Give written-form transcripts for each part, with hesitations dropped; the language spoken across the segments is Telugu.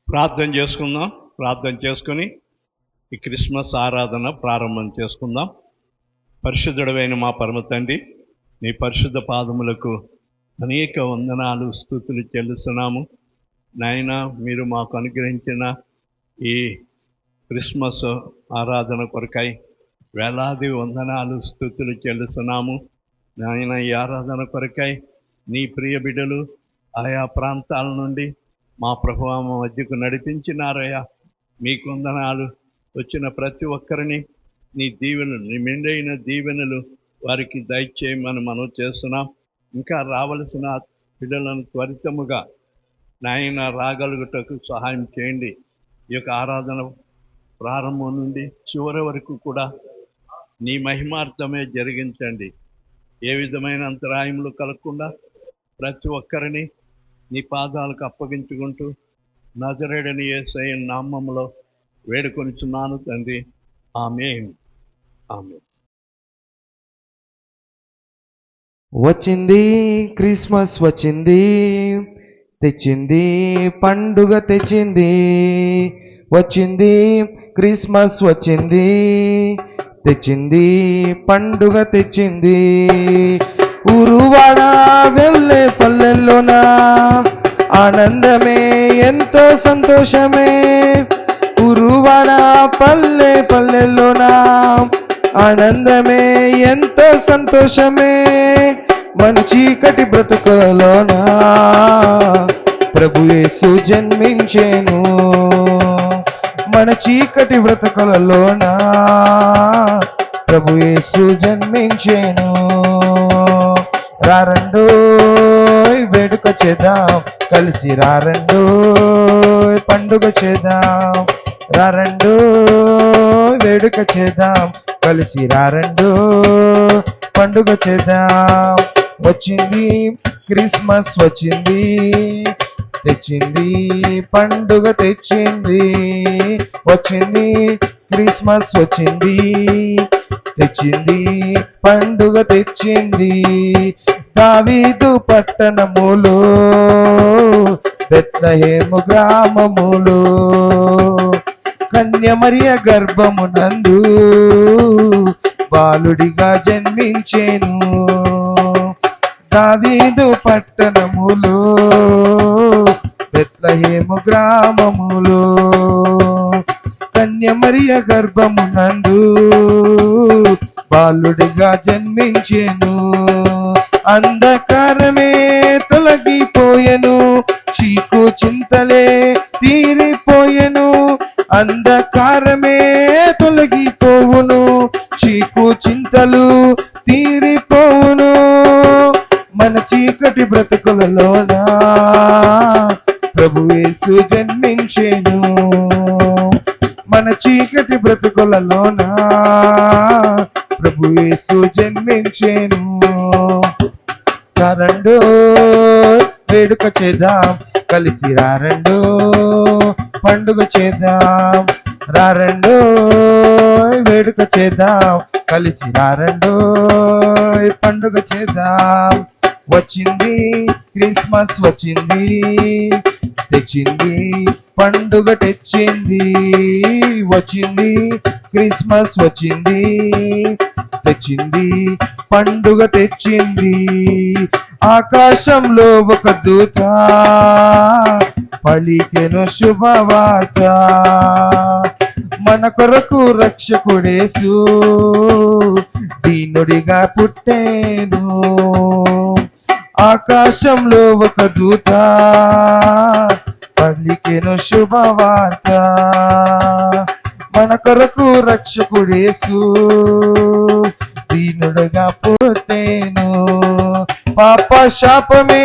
ప్రార్థన చేసుకుందాం. ప్రార్థన చేసుకుని ఈ క్రిస్మస్ ఆరాధన ప్రారంభం చేసుకుందాం. పరిశుద్ధుడైన మా పరమ తండ్రి, నీ పరిశుద్ధ పాదములకు అనేక వందనాలు, స్తుతులు చెల్లిస్తున్నాము. నాయన, మీరు మాకు అనుగ్రహించిన ఈ క్రిస్మస్ ఆరాధన కొరకై వేలాది వందనాలు, స్తుతులు చెల్లిస్తున్నాము. నాయన, ఈ ఆరాధన కొరకై నీ ప్రియ బిడ్డలు ఆయా ప్రాంతాల నుండి మా ప్రభువా మా మధ్యకు నడిపించినారయ్యా. మీకు వందనాలు. వచ్చిన ప్రతి ఒక్కరిని నీ దీవెనలు, నీ మెండైన దీవెనలు వారికి దయచేయమని మనం చేస్తున్నాం. ఇంకా రావలసిన బిడ్డలను త్వరితముగా నాయన రాగలుగుటకు సహాయం చేయండి. ఈ యొక్క ఆరాధన ప్రారంభం నుండి చివరి వరకు కూడా నీ మహిమార్థమే జరిగించండి. ఏ విధమైన అంతరాయములు కలగకుండా ప్రతి ఒక్కరిని నీ పాదాలకు అప్పగించుకుంటూ నజరేయుడైన యేసయ్య నామములో వేడుకొనిచున్నాను తండ్రి. ఆమేన్. ఆమేన్. వచ్చింది క్రిస్మస్, వచ్చింది, తెచ్చింది పండుగ, తెచ్చింది. వచ్చింది క్రిస్మస్, వచ్చింది, తెచ్చింది పండుగ, తెచ్చింది. ఊరువాడ వెళ్ళే పల్లెల్లోనా ఆనందమే, ఎంతో సంతోషమే. ఊరువాడ పల్లెల్లోనా ఆనందమే, ఎంతో సంతోషమే. మన చీకటి బ్రతుకులోనా ప్రభు యేసు జన్మించెను. మన చీకటి బ్రతుకులలోనా ప్రభు యేసు జన్మించెను. రారండోయ్ వేడుక చేద్దాం, కలిసి రారండోయ్ పండుగ చేద్దాం. రారండోయ్ వేడుక చేద్దాం, కలిసి రారండోయ్ పండుగ చేద్దాం. వచ్చింది క్రిస్మస్, వచ్చింది, తెచ్చింది పండుగ, తెచ్చింది. వచ్చింది క్రిస్మస్, వచ్చింది, తెచ్చింది పండుగ, తెచ్చింది. దావీదు పట్టణములో, బెత్లెహేము గ్రామములో, కన్య మరియ గర్భమునందు బాలుడిగా జన్మించెను. దావీదు పట్టణములో, బెత్లెహేము గ్రామములో, కన్య మరియ గర్భమునందు బాలుడిగా జన్మించెను. అంధకారమే తొలగిపోయెను, చీకు చింతలే తీరిపోయెను. అంధకారమే తొలగిపోవును, చీకు చింతలు తీరిపోవును. మన చీకటి బ్రతుకులలోనా ప్రభు యేసు జన్మించెను. మన చీకటి బ్రతుకులలోనా ప్రభు యేసు జన్మించెను. రారండో వేడుక చేద్దాం, కలిసి రారండో పండుగ చేద్దాం. రారండో వేడుక చేద్దాం, కలిసి రారండో పండుగ చేద్దాం. వచ్చింది క్రిస్మస్, వచ్చింది, తెచ్చింది పండుగ, తెచ్చింది. వచ్చింది క్రిస్మస్, వచ్చింది, తెచ్చింది పండుగ, తెచ్చింది. ఆకాశంలో ఒక దూత పలికెను శుభవార్త. మన కొరకు రక్షకుడేసు దీనుడిగా పుట్టేను. ఆకాశంలో ఒక దూత పలికెను శుభవార్త. మన కొరకు రక్షకుడేసు దీనుడుగా పుట్టేను. పాప శాపమే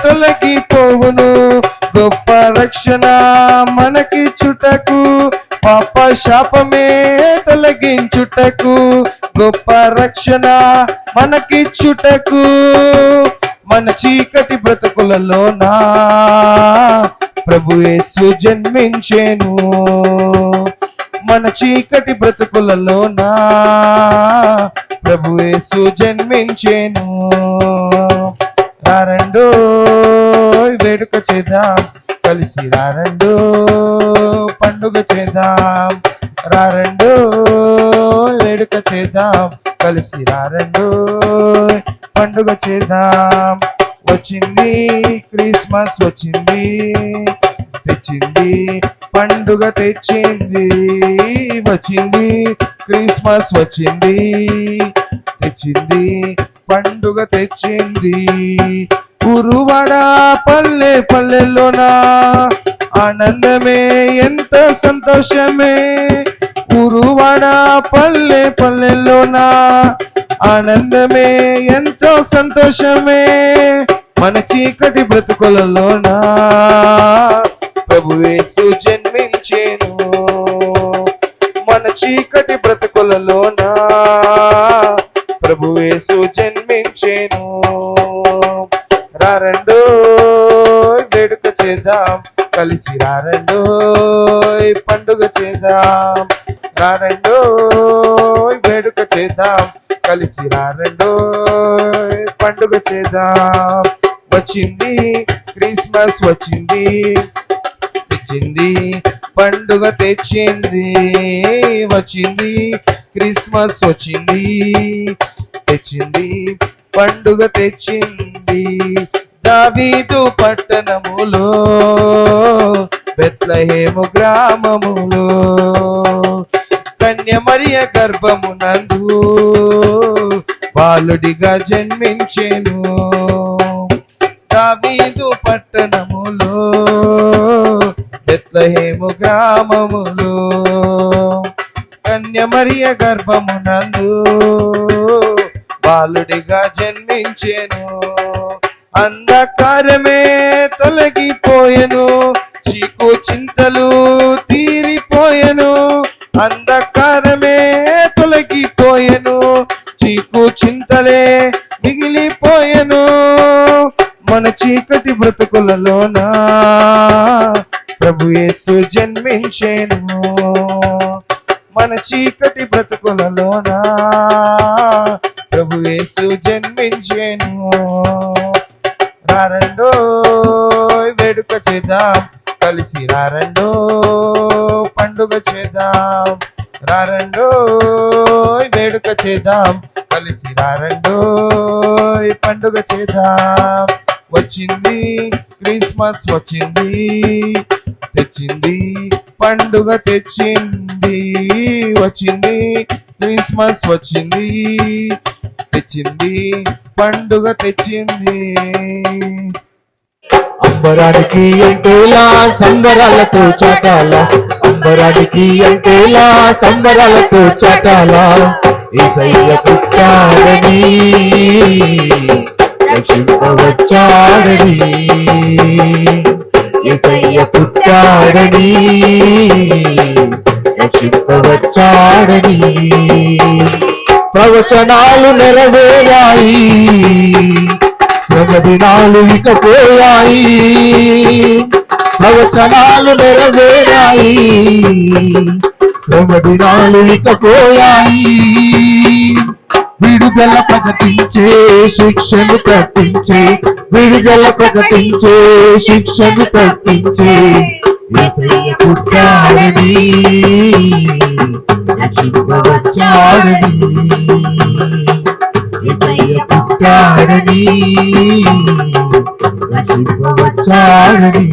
తొలగిపోవును, గొప్ప రక్షణ మనకి చుటకు. పాప శాపమే తొలగించుటకు, గొప్ప రక్షణ మనకి చుటకు. మన చీకటి బ్రతుకులలోనా ప్రభు యేసు జన్మించెను. మన చీకటి బ్రతుకులలోనా ప్రభు యేసు జన్మించెను. రారండో వేడుక చేద్దాం, కలిసి రారండు పండుగ చేద్దాం, రారండు వేడుక చేద్దాం, కలిసి రారండు పండుగ చేద్దాం. వచ్చింది క్రిస్మస్ వచ్చింది, తెచ్చింది పండుగ తెచ్చింది, వచ్చింది క్రిస్మస్ వచ్చింది, తెచ్చింది పండుగ తెచ్చింది. ఉరువడ పల్లె పల్లెల్లోనా ఆనందమే ఎంత సంతోషమే, ఉరువడ పల్లె పల్లెల్లోనా ఆనందమే ఎంతో సంతోషమే. మన చీకటి బ్రతుకులలోనా ప్రభుయేసు జన్మించేను, మన చీకటి బ్రతుకులలోనా ప్రభుయేసు జన్మించేను. రారండో వేడుక చేద్దాం, కలిసి రారండో పండుగ చేద్దాం, రారండో వేడుక చేద్దాం, కలిసి రారండో పండుగ చేద్దాం. వచ్చింది క్రిస్మస్ వచ్చింది, తెచ్చింది పండుగ తెచ్చింది, వచ్చింది క్రిస్మస్ వచ్చింది, తెచ్చింది పండుగ తెచ్చింది. దావీదు పట్టణములో బెత్లెహేము గ్రామములో కన్య మరియ గర్భమునందు బాలుడిగా జన్మించెను. దావీదు పట్టణములో బెత్లెహేము గ్రామములో కన్య మరియ గర్భమునందు బాలుడిగా జన్మించెను. అంధకారమే తొలగిపోయెను, చీకు చింతలు తీరిపోయెను, అంధకారమే తొలగిపోయెను, చీకు చింతలే మిగిలిపోయెను. మన చీకటి బ్రతుకులలోనా ప్రభుయేసు జన్మించెను, మన చీకటి బ్రతుకులలోనా ప్రభుయేసు జన్మించెను. రారండో వేడుక చేద్దాం, కలిసి రారండో పండుగ చేద్దాం, రారండో వేడుక చేద్దాం, కలిసి రారండో పండుగ చేద్దాం. వచ్చింది క్రిస్మస్ వచ్చింది, తెచ్చింది పండుగ తెచ్చింది, వచ్చింది క్రిస్మస్ వచ్చింది, తెచ్చింది పండుగ తెచ్చింది. అంబరానికి అంటేలా సంబరాలతో చాటాల, అంబరానికి అంటేలా సంబరాలతో చాటాల, యేసయ్య పుట్టాడని రక్షింపవచ్చాడని, యేసయ్య పుట్టాడని రక్షింపవచ్చాడని. ప్రవచనాలు నెరవేరాయి, శ్రమ దినాలు ఇక పోయాయి, ప్రవచనాలు నెరవేరాయి, శ్రమ దినాలు ఇక పోయాయి. విడుదల ప్రకటించే శిక్షను ప్రకటించే, విడుదల ప్రకటించే శిక్షను ప్రకటించే, యేసయ్య పుట్టాడని రక్షింపవచ్చాడని, యేసయ్య పుట్టాడని రక్షింపవచ్చాడని.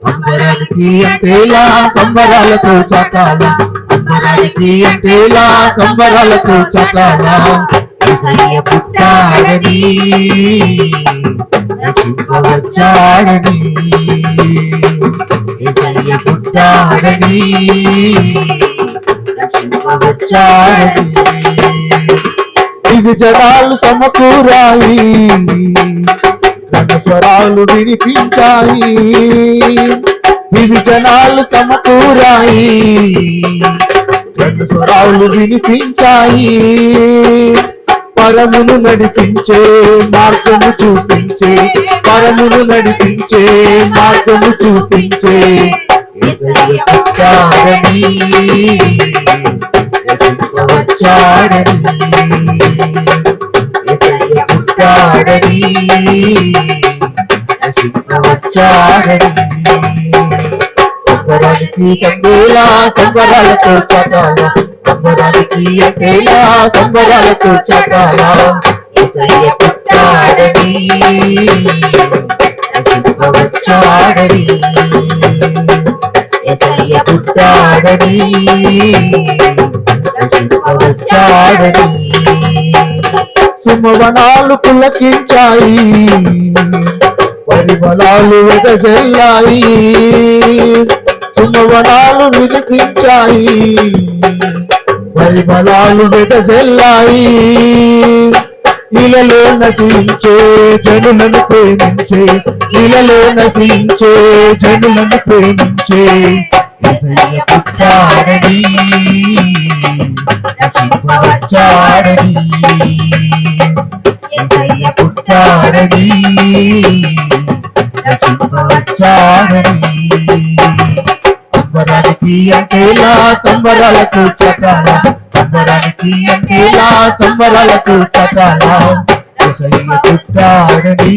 అంబరానికి అంటేలా సంబరాలతో చాటాల, అంబరానికి అంటేలా సంబరాలతో చాటాల, యేసయ్య పుట్టాడని రక్షింపవచ్చాడని, యేసయ్య పుట్టాడని రక్షింపవచ్చాడని. ఇది జనాలు సమకూరాయి, ఘనస్వరాలు వినిపించాయి, ఇవి జనాలు సమకూరాయి, ఘనస్వరాలు వినిపించాయి. పరమును నడిపించే మార్గము చూపించే, పరమును నడిపించే మార్గము చూపించే, యేసయ్య పుట్టాడని రక్షింపవచ్చాడని, యేసయ్య పుట్టాడని రక్షింపవచ్చాడని. వచ్చాడని సంబరానికి అందేలా సంబరాలతో చాటాల సంబరానికి అందేలా సంబరాలతో చాటాల యేసయ్య పుట్టాడని వచ్చాడని యేసయ్య పుట్టాడని వచ్చాడని సింహవనాలు పులకించాయి పరిమళాలు వెదజల్లాయి సింహవనాలు వినిపించాయి పరిమళాలు వెదజల్లాయి ఇలలో నశించే జనులను ప్రేమించే ఇలలో నశించే జనులను ప్రేమించే యేసయ్య పుట్టాడని రక్షింపవచ్చాడని యేసయ్య పుట్టాడని రక్షింపవచ్చాడని సంబరానికి అంటేలా సంబరాలకు చటాల సంబరానికి అంటేలా సంబరాలకు చటాల యేసయ్య పుట్టాడని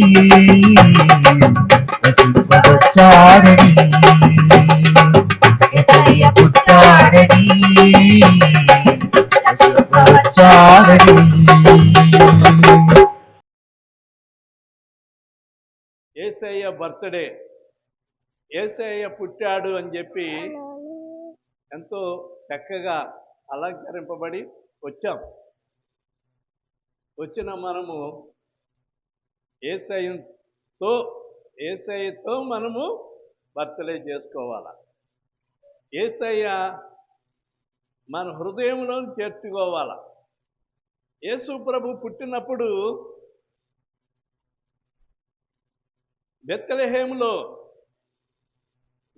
రక్షింపవచ్చాడని యేసయ్య పుట్టాడని రక్షింపవచ్చాడని యేసయ్య బర్త్డే, యేసయ్య పుట్టాడు అని చెప్పి ఎంతో చక్కగా అలంకరింపబడి వచ్చాం. వచ్చిన మనము యేసయ్యతో మనము బర్త్డే చేసుకోవాలి. యేసయ్య మన హృదయంలో చేర్చుకోవాలి. యేసు ప్రభు పుట్టినప్పుడు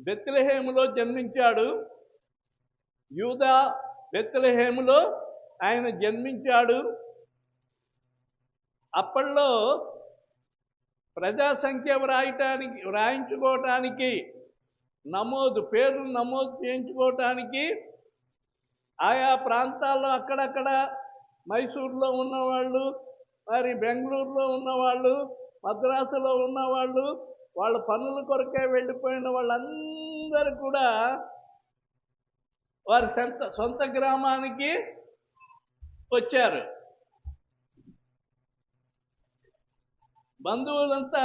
బెత్లెహేములో జన్మించాడు. యూదా బెత్లెహేములో ఆయన జన్మించాడు. అప్పట్లో ప్రజా సంఖ్య వ్రాయించుకోవటానికి పేర్లు నమోదు చేయించుకోవటానికి ఆయా ప్రాంతాల్లో అక్కడక్కడ మైసూరులో ఉన్నవాళ్ళు, మరి బెంగళూరులో ఉన్నవాళ్ళు, మద్రాసులో ఉన్నవాళ్ళు, వాళ్ళ పనుల కొరకే వెళ్ళిపోయిన వాళ్ళందరూ కూడా వారి సొంత గ్రామానికి వచ్చారు. బంధువులంతా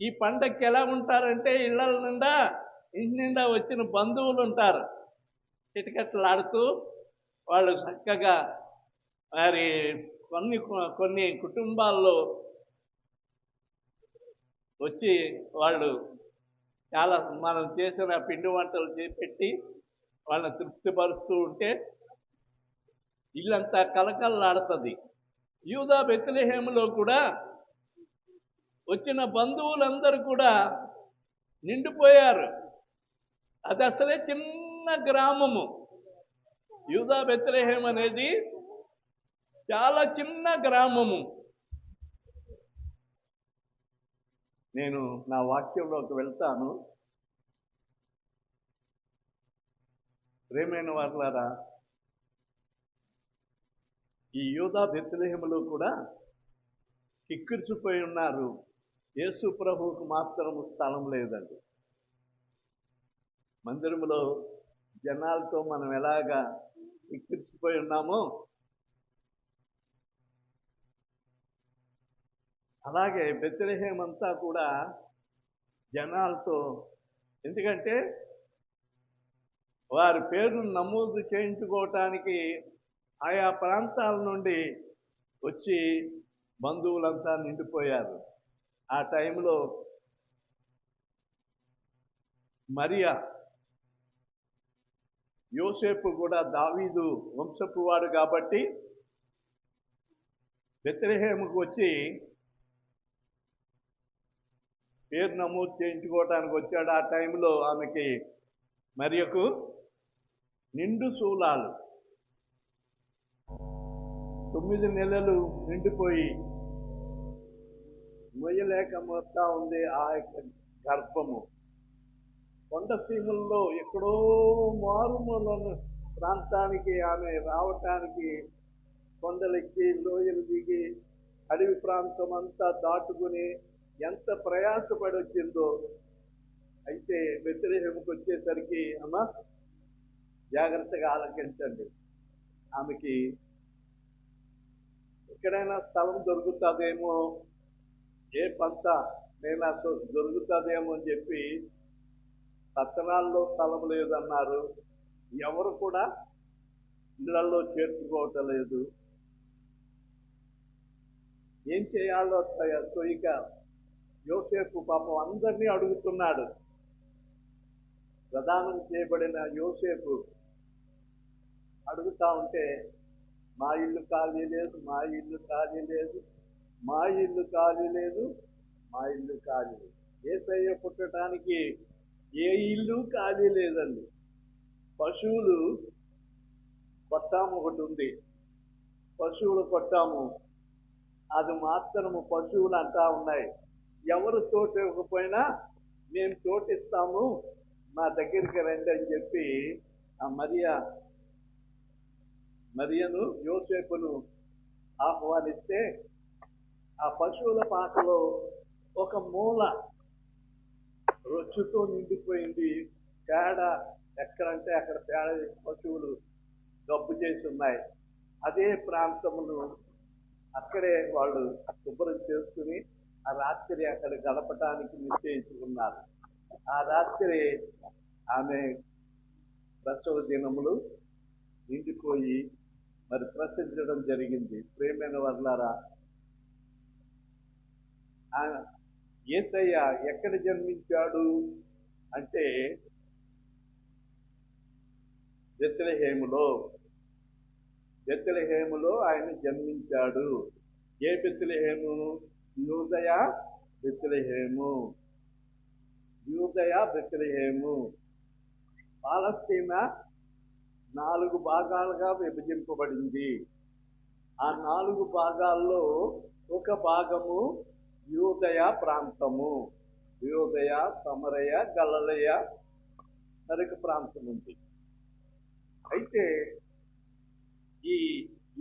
ఈ పండగకి ఎలా ఉంటారంటే ఇళ్ళ నిండా ఇంటి నిండా వచ్చిన బంధువులు ఉంటారు. చిటికెట్లాడుతూ వాళ్ళు చక్కగా మరి కొన్ని కుటుంబాల్లో వచ్చి వాళ్ళు చాలా మనం చేసిన పిండి వంటలు పెట్టి వాళ్ళని తృప్తిపరుస్తూ ఉంటే ఇల్లంతా కలకలలాడుతుంది. యూదా బెత్లెహేములో కూడా వచ్చిన బంధువులందరూ కూడా నిండిపోయారు. అది అసలే చిన్న గ్రామము. యూదా బెత్లెహేం అనేది చాలా చిన్న గ్రామము. నేను నా వాక్యంలోకి వెళ్తాను. ప్రేమైన వారులారా, ఈ యూదా బెత్లెహేములో కూడా కిక్కిరిసిపోయి ఉన్నారు. యేసు ప్రభువుకు మాత్రము స్థలం లేదండి. మందిరంలో జనాలతో మనం ఎలాగా కిక్కిరిసిపోయి ఉన్నామో అలాగే బెత్లెహేం అంతా కూడా జనాలతో, ఎందుకంటే వారి పేరును నమోదు చేయించుకోవటానికి ఆయా ప్రాంతాల నుండి వచ్చి బంధువులంతా నిండిపోయారు. ఆ టైంలో మరియా, యోసేపు కూడా దావీదు వంశపు వాడు కాబట్టి బెత్లెహేముకు వచ్చి పేరు నమోదు చేయించుకోవడానికి వచ్చాడు. ఆ టైంలో ఆమెకి మరియకు నిండు శూలాలు 9 నెలలు నిండిపోయి మొయ్యలేక మొత్తా ఉంది ఆ యొక్క గర్భము. కొండసీమల్లో ఎక్కడో మారుమూల ప్రాంతానికి ఆమె రావటానికి కొండలెక్కి లోయలు దిగి అడవి ప్రాంతం అంతా దాటుకుని ఎంత ప్రయాసపడి వచ్చిందో అయితే బెత్లెహేముకు వచ్చేసరికి అమ్మ జాగ్రత్తగా ఆలకించండి. ఆమెకి ఎక్కడైనా స్థలం దొరుకుతుందేమో, ఏ పంట నేను దొరుకుతుందేమో అని చెప్పి పట్టణాల్లో స్థలం లేదన్నారు. ఎవరు కూడా ఇళ్లలో చేర్చుకోవటం లేదు. ఏం చేయాలో తొయ్యక యోసేపు పాపం అందరినీ అడుగుతున్నాడు. ప్రదానం చేయబడిన యోసేపు అడుగుతా ఉంటే మా ఇల్లు ఖాళీ లేదు, మా ఇల్లు ఖాళీ లేదు, మా ఇల్లు ఖాళీ లేదు, మా ఇల్లు ఖాళీ లేదు. యేసయ్య పుట్టడానికి ఏ ఇల్లు ఖాళీ లేదండి. పశువులు కొట్టాము ఒకటి ఉంది, పశువులు కొట్టాము, అది మాత్రము పశువులు అంటా ఉన్నాయి, ఎవరు తోట ఇవ్వకపోయినా మేము తోటిస్తాము, మా దగ్గరికి రండి అని చెప్పి ఆ మరియను యోసేపును ఆహ్వానిస్తే ఆ పశువుల పాకలో ఒక మూల రొచ్చుతో నిండిపోయింది. పేడ ఎక్కడంటే అక్కడ పేడ పశువులు గబ్బు చేసి ఉన్నాయి. అదే ప్రాంతమును అక్కడే వాళ్ళు శుభ్రం చేసుకుని ఆ రాత్రి అక్కడ గడపటానికి నిశ్చయించుకున్నారు. ఆ రాత్రి ఆమె ప్రసవ దినములు నిండిపోయి మరి ప్రసవించడం జరిగింది. ప్రేమైన వర్లారా, యేసయ్య ఎక్కడ జన్మించాడు అంటే బెత్లెహేములో ఆయన జన్మించాడు. ఏ బెత్లెహేము? యూదయ బెత్లెహేము. పాలస్తీనా 4 భాగాలుగా విభజింపబడింది. ఆ 4 భాగాల్లో ఒక భాగము యూదయ ప్రాంతము. యూదయ, సమరయ, గలిలయ మరొక ప్రాంతం ఉంది. అయితే ఈ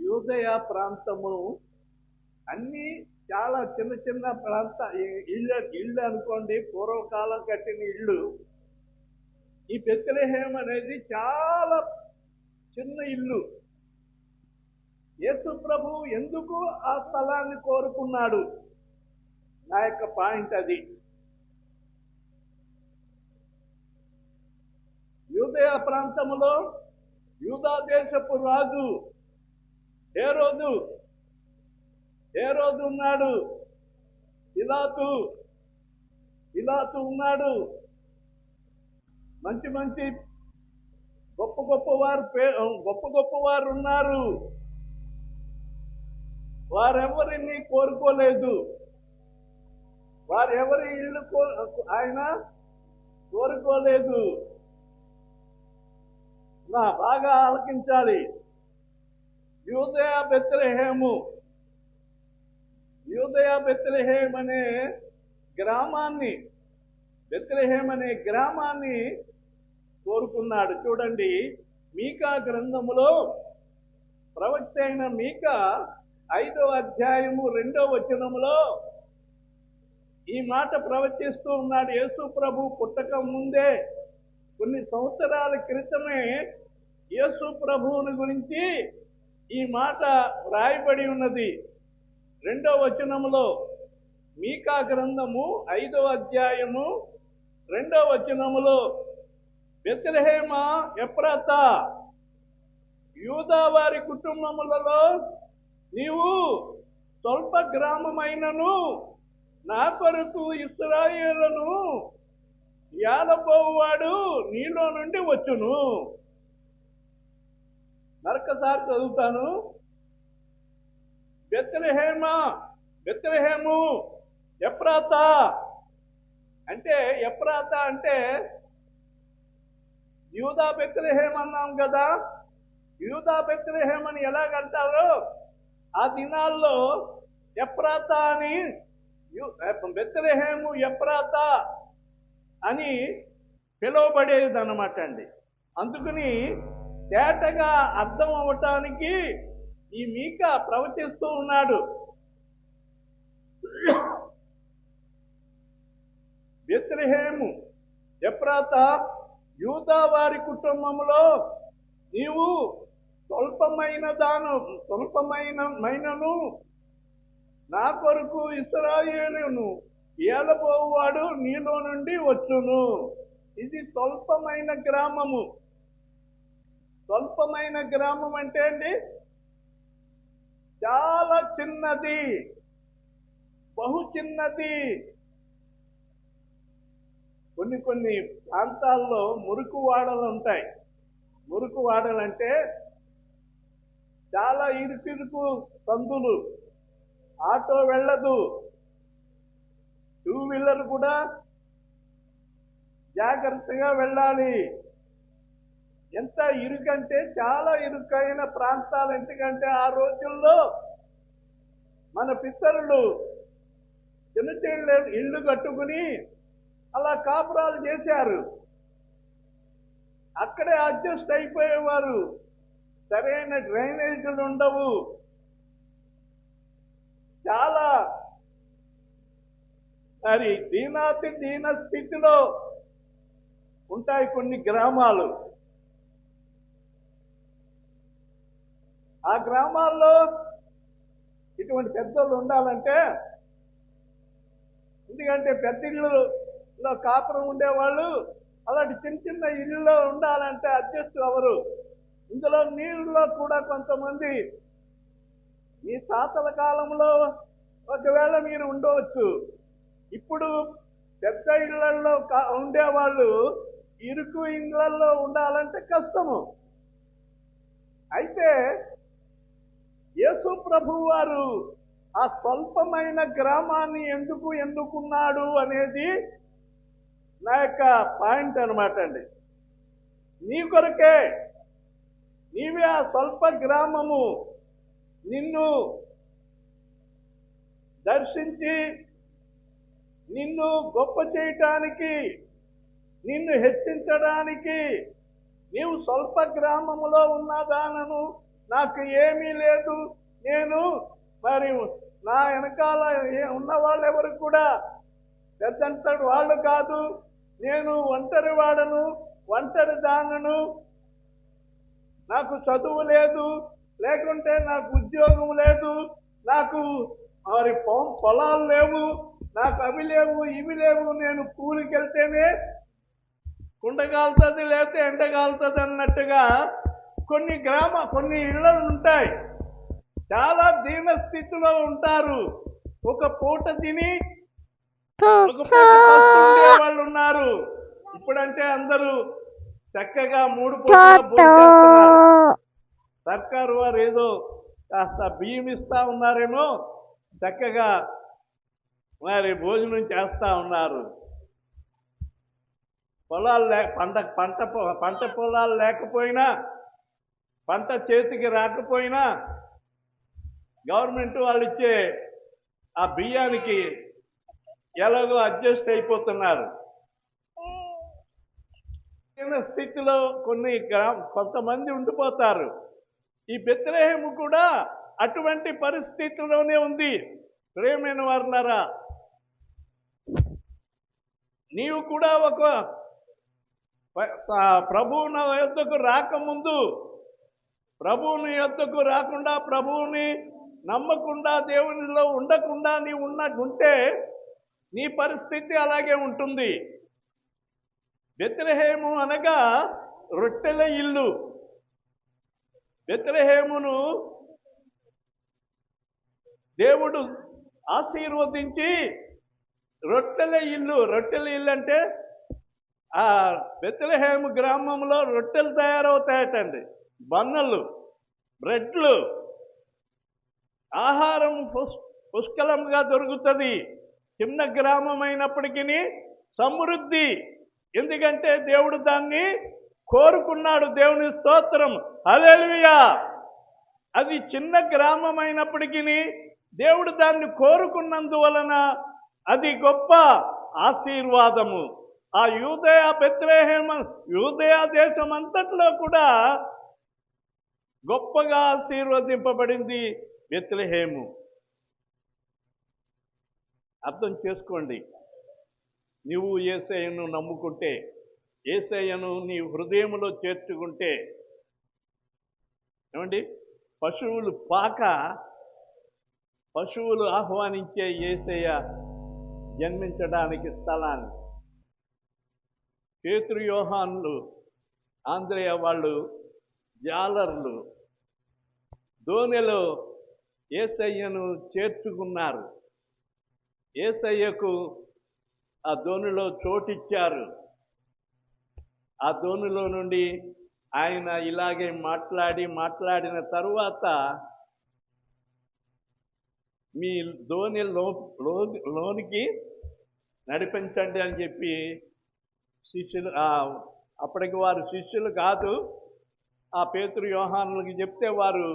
యూదయ ప్రాంతము అన్ని చాలా చిన్న చిన్న ప్రాంత ఇళ్ళు అనుకోండి, పూర్వకాలం కట్టిన ఇళ్ళు. ఈ బెత్లెహేం అనేది చాలా చిన్న ఇల్లు. యేసు ప్రభు ఎందుకు ఆ స్థలాన్ని కోరుకున్నాడు? నా యొక్క పాయింట్ అది. యూదయ ప్రాంతంలో యూదా దేశపు రాజు హేరోదు ఉన్నాడు, పిలాతు ఉన్నాడు. మంచి మంచి గొప్ప వారు ఉన్నారు. వారెవరిని కోరుకోలేదు. వారెవరి ఇల్లు ఆయన కోరుకోలేదు. బాగా ఆలకించాలి. యూదయ బెత్లెహేం అనే గ్రామాన్ని కోరుకున్నాడు. చూడండి, మీకా గ్రంథములో ప్రవక్త అయిన మీకా 5వ అధ్యాయము 2వ వచనములో ఈ మాట ప్రవచిస్తూ ఉన్నాడు. యేసు ప్రభు పుట్టక ముందే కొన్ని సంవత్సరాల క్రితమే యేసు ప్రభువుని గురించి ఈ మాట వ్రాయబడి ఉన్నది. 2వ వచనములో, మీకా గ్రంథము 5వ అధ్యాయము 2వ వచనములో, బెత్లెహేమా ఎఫ్రాతా, యూదా వారి కుటుంబములలో నీవు స్వల్ప గ్రామమైనను నా కొరకు ఇశ్రాయేలును ఏలబోవాడు నీలో నుండి వచ్చును. మరొకసారి చదువుతాను. బెత్లెహేము ఎఫ్రాతా అంటే యూదా బెత్లెహేం అన్నాం కదా. యూదా బెత్లెహేం అని ఎలాగంటారో ఆ దినాల్లో ఎఫ్రాతా అని, బెత్లెహేము ఎఫ్రాతా అని పిలువబడేది అన్నమాట అండి. అందుకని తేటగా అర్థం అవటానికి ఈ మీకా ప్రవచిస్తూ ఉన్నాడు. బెత్లెహేము ఎఫ్రాతా, యూదా వారి కుటుంబంలో నీవు స్వల్పమైనను నా కొరకు ఇశ్రాయేలును ఏలబోవాడు నీలో నుండి వచ్చును. ఇది స్వల్పమైన గ్రామము. స్వల్పమైన గ్రామం అంటే అండి చాలా చిన్నది, బహు చిన్నది. కొన్ని ప్రాంతాల్లో మురికి వాడలు ఉంటాయి. మురికి వాడలంటే చాలా ఇరుకు సందులు, ఆటో వెళ్ళదు, 2 వీలర్ కూడా జాగ్రత్తగా వెళ్ళాలి. ఎంత ఇరుకంటే చాలా ఇరుకైన ప్రాంతాలు. ఎందుకంటే ఆ రోజుల్లో మన పితరులు చిన్న చిన్న ఇళ్ళు కట్టుకుని అలా కాపురాలు చేశారు. అక్కడే అడ్జస్ట్ అయిపోయేవారు. సరైన డ్రైనేజీలు ఉండవు. చాలా మరి దీన స్థితిలో ఉంటాయి కొన్ని గ్రామాలు. ఆ గ్రామాల్లో ఇటువంటి పెద్దలు ఉండాలంటే, ఎందుకంటే పెద్ద ఇళ్ళలో కాపురం ఉండేవాళ్ళు అలాంటి చిన్న చిన్న ఇళ్ళలో ఉండాలంటే అడ్జస్ట్ అవ్వరు. ఇందులో నీళ్ళలో కూడా కొంతమంది మీ తాతల కాలంలో ఒకవేళ మీరు ఉండవచ్చు. ఇప్పుడు పెద్ద ఇళ్లలో ఉండేవాళ్ళు ఇరుకు ఇళ్లలో ఉండాలంటే కష్టము. అయితే యేసు ప్రభువు వారు ఆ స్వల్పమైన గ్రామాన్ని ఎందుకు ఎన్నుకున్నాడు అనేది నా యొక్క పాయింట్ అన్నమాట అండి. నీ కొరకే, నీవే ఆ స్వల్ప గ్రామము. నిన్ను దర్శించి నిన్ను గొప్ప చేయటానికి, నిన్ను హెచ్చించడానికి, నీవు స్వల్ప గ్రామములో ఉన్నదానను, నాకు ఏమీ లేదు, నేను మరి నా వెనకాల ఉన్న వాళ్ళు ఎవరు కూడా పెద్దంతటి వాళ్ళు కాదు, నేను ఒంటరి వాడను, ఒంటరి దానను, నాకు చదువు లేదు, లేకుంటే నాకు ఉద్యోగం లేదు, నాకు మరి పొలాలు లేవు, నాకు అవి లేవు ఇవి లేవు, నేను కూలికి వెళ్తేనే కుండగాలుతుంది లేకపోతే ఎండగాలుతుంది అన్నట్టుగా కొన్ని ఇళ్ళు ఉంటాయి. చాలా దీన స్థితిలో ఉంటారు. ఒక పూట తిని ఒక పూట పస్తుండే వాళ్ళు ఉన్నారు. ఇప్పుడంటే అందరూ చక్కగా 3 పూటల భోజనం. సర్కారు వారు ఏదో కాస్త బియ్యం ఇస్తా ఉన్నారేమో, చక్కగా మరి భోజనం చేస్తా ఉన్నారు. పొలాలు పంట పొలాలు లేకపోయినా, పంట చేతికి రాకపోయినా గవర్నమెంట్ వాళ్ళు ఇచ్చే ఆ బియ్యానికి ఎలాగో అడ్జస్ట్ అయిపోతున్నారు. స్థితిలో కొంతమంది ఉండిపోతారు. ఈ బెత్లెహేము కూడా అటువంటి పరిస్థితిలోనే ఉంది. ప్రియమైన వారులారా, నీవు కూడా ఒక ప్రభువుని యొద్దకు రాకముందు, ప్రభువుని యొద్దకు రాకుండా, ప్రభువుని నమ్మకుండా, దేవునిలో ఉండకుండా నీవు ఉంటే నీ పరిస్థితి అలాగే ఉంటుంది. బెత్లెహేము అనగా రొట్టెల ఇల్లు. బెత్లెహేమును దేవుడు ఆశీర్వదించి రొట్టెల ఇల్లు అంటే ఆ బెత్లెహేము గ్రామంలో రొట్టెలు తయారవుతాయటండి, బన్నలు, బ్రెడ్లు, ఆహారం పుష్కలంగా దొరుకుతుంది. చిన్న గ్రామం అయినప్పటికీ సమృద్ధి. ఎందుకంటే దేవుడు దాన్ని కోరుకున్నాడు. దేవుని స్తోత్రం, హల్లెలూయా. అది చిన్న గ్రామం అయినప్పటికీ దేవుడు దాన్ని కోరుకున్నందువలన అది గొప్ప ఆశీర్వాదము. ఆ యూదయ దేశం అంతట్లో కూడా గొప్పగా ఆశీర్వదింపబడింది బెత్లెహేము. అర్థం చేసుకోండి. నువ్వు యేసయ్యను నమ్ముకుంటే, యేసయ్యను నీ హృదయంలో చేర్చుకుంటే, ఏమండి, పశువులు ఆహ్వానించే యేసయ్య జన్మించడానికి స్థలాన్ని, పేతురు యోహానులు, ఆంద్రేయ వాళ్ళు జాలర్లు దోణిలో యేసయ్యను చేర్చుకున్నారు. యేసయ్యకు ఆ దోణిలో చోటిచ్చారు. ఆ దోణిలో నుండి ఆయన ఇలాగే మాట్లాడిన తరువాత మీ దోణి లోనికి నడిపించండి అని చెప్పి శిష్యులు, అప్పటికి వారు శిష్యులు కాదు, ఆ పేతురు యోహానులకి చెప్తే వారు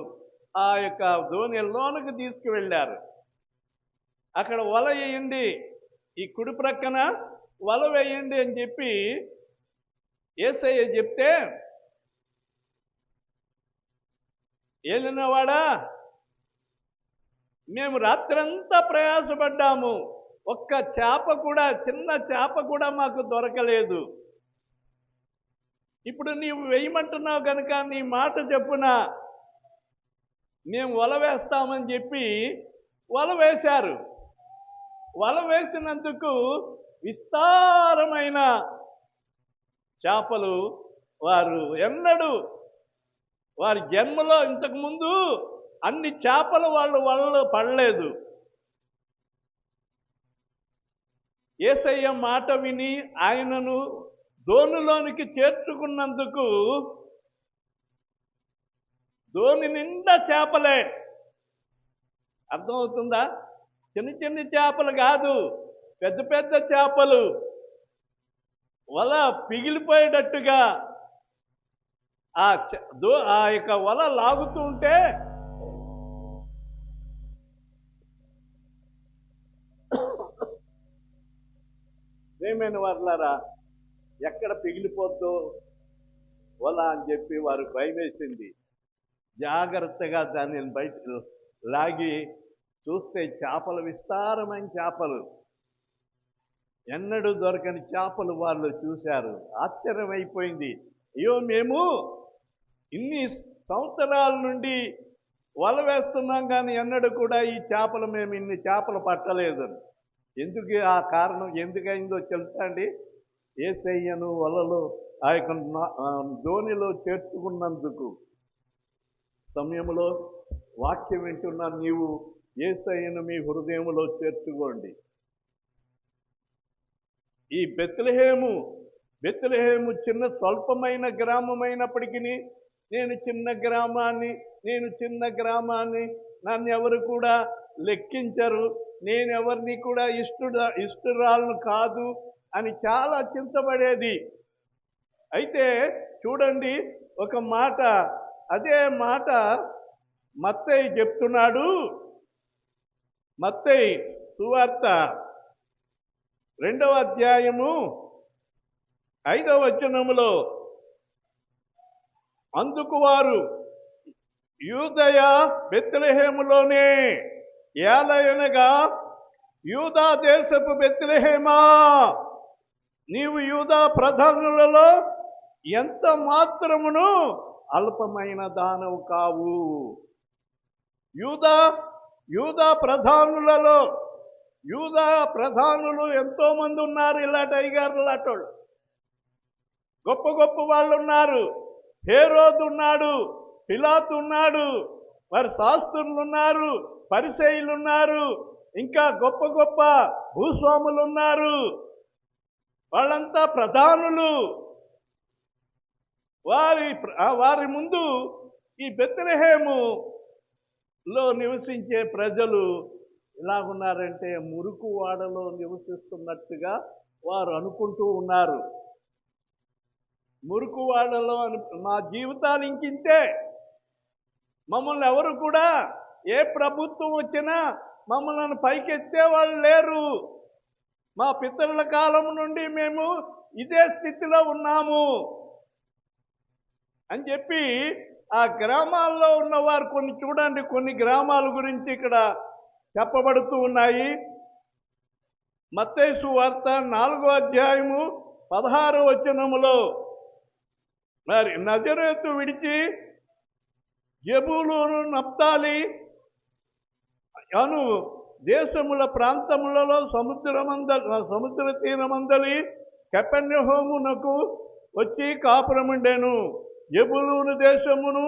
ఆ యొక్క దోణి లోనికి తీసుకువెళ్ళారు. అక్కడ వల వేయండి, ఈ కుడి ప్రక్కన వల వేయండి అని చెప్పి యేసయ్య చెప్తే, ఏలినవాడా, మేము రాత్రంతా ప్రయాసపడ్డాము, ఒక్క చేప కూడా, చిన్న చేప కూడా మాకు దొరకలేదు. ఇప్పుడు నీవు వేయమంటున్నావు కనుక నీ మాట చెప్పున మేము వల వేస్తామని చెప్పి వల వేశారు. వల వేసినందుకు విస్తారమైన చేపలు వారు ఎన్నడూ వారి జన్మలో ఇంతకుముందు అన్ని చేపలు వాళ్ళు పడలేదు. యేసయ్య మాట విని ఆయనను దోణిలోనికి చేర్చుకున్నందుకు దోణి నిండా చేపలే. అర్థమవుతుందా? చిన్న చిన్న చేపలు కాదు, పెద్ద పెద్ద చేపలు. వల పిగిలిపోయేటట్టుగా ఆ యొక్క వల లాగుతూ ఉంటే ప్రియమైన వారులారా, ఎక్కడ పిగిలిపోద్దో వల అని చెప్పి వారు భయమేసింది. జాగ్రత్తగా దాన్ని బయట లాగి చూస్తే చేపలు, విస్తారమైన చేపలు, ఎన్నడూ దొరకని చేపలు వాళ్ళు చూశారు. ఆశ్చర్యమైపోయింది. అయ్యో, మేము ఇన్ని సంవత్సరాల నుండి వల వేస్తున్నాం కానీ ఎన్నడూ కూడా ఈ చేపలు, మేము ఇన్ని చేపలు పట్టలేదు. ఎందుకు ఆ కారణం ఎందుకైందో తెలుసా అండి? యేసయ్యను వలలో ఆ యొక్క దోణిలో చేర్చుకున్నందుకు. సమయంలో వాక్యం వింటున్న నీవు యేసయ్యను మీ హృదయంలో చేర్చుకోండి. ఈ బెత్లెహేము చిన్న స్వల్పమైన గ్రామమైనప్పటికీ నేను చిన్న గ్రామాన్ని నన్ను ఎవరు కూడా లెక్కించరు, నేను ఎవరిని కూడా ఇష్టురాలను కాదు అని చాలా చింతపడేది. అయితే చూడండి, ఒక మాట, అదే మాట మత్తయి చెప్తున్నాడు. మత్తయి సువార్త 2వ అధ్యాయము 5వ వచనములో, అందుకు వారు, యూదయ బెత్లెహేములోనే, ఏలయనగా యూదా దేశపు బెత్లెహేమా, నీవు యూదా ప్రధానులలో ఎంత మాత్రమును అల్పమైన దానవు కావు. యూదా ప్రధానులు ఎంతో మంది ఉన్నారు. ఇలాంటి అయ్యగారు లాంటోళ్ళు గొప్ప గొప్ప వాళ్ళు ఉన్నారు. హేరోదు ఉన్నాడు, పిలాతు ఉన్నాడు, మరి శాస్త్రులు ఉన్నారు, పరిసయ్యులు ఉన్నారు, ఇంకా గొప్ప గొప్ప భూస్వాములు ఉన్నారు. వాళ్ళంతా ప్రధానులు. వారి ముందు ఈ బెత్లెహేములో నివసించే ప్రజలు ఎలాగున్నారంటే మురుకు వాడలో నివసిస్తున్నట్టుగా వారు అనుకుంటూ ఉన్నారు. మురుకు వాడలో మా జీవితాలు ఇంకింతే, మమ్మల్ని ఎవరు కూడా, ఏ ప్రభుత్వం వచ్చినా మమ్మల్ని పైకెత్తే వాళ్ళు లేరు, మా పితరుల కాలం నుండి మేము ఇదే స్థితిలో ఉన్నాము అని చెప్పి ఆ గ్రామాల్లో ఉన్నవారు కొన్ని గ్రామాల గురించి ఇక్కడ చెప్పబడుతూ ఉన్నాయి. మత్తయి సువార్త 4వ అధ్యాయము 16వ వచనములో మరి నజరేతు విడిచి జెబూలూను నప్తాలి అను దేశముల ప్రాంతములలో సముద్ర తీరమందలి కపెర్నహూమునకు వచ్చి కాపురముండెను. జెబూలూను దేశమును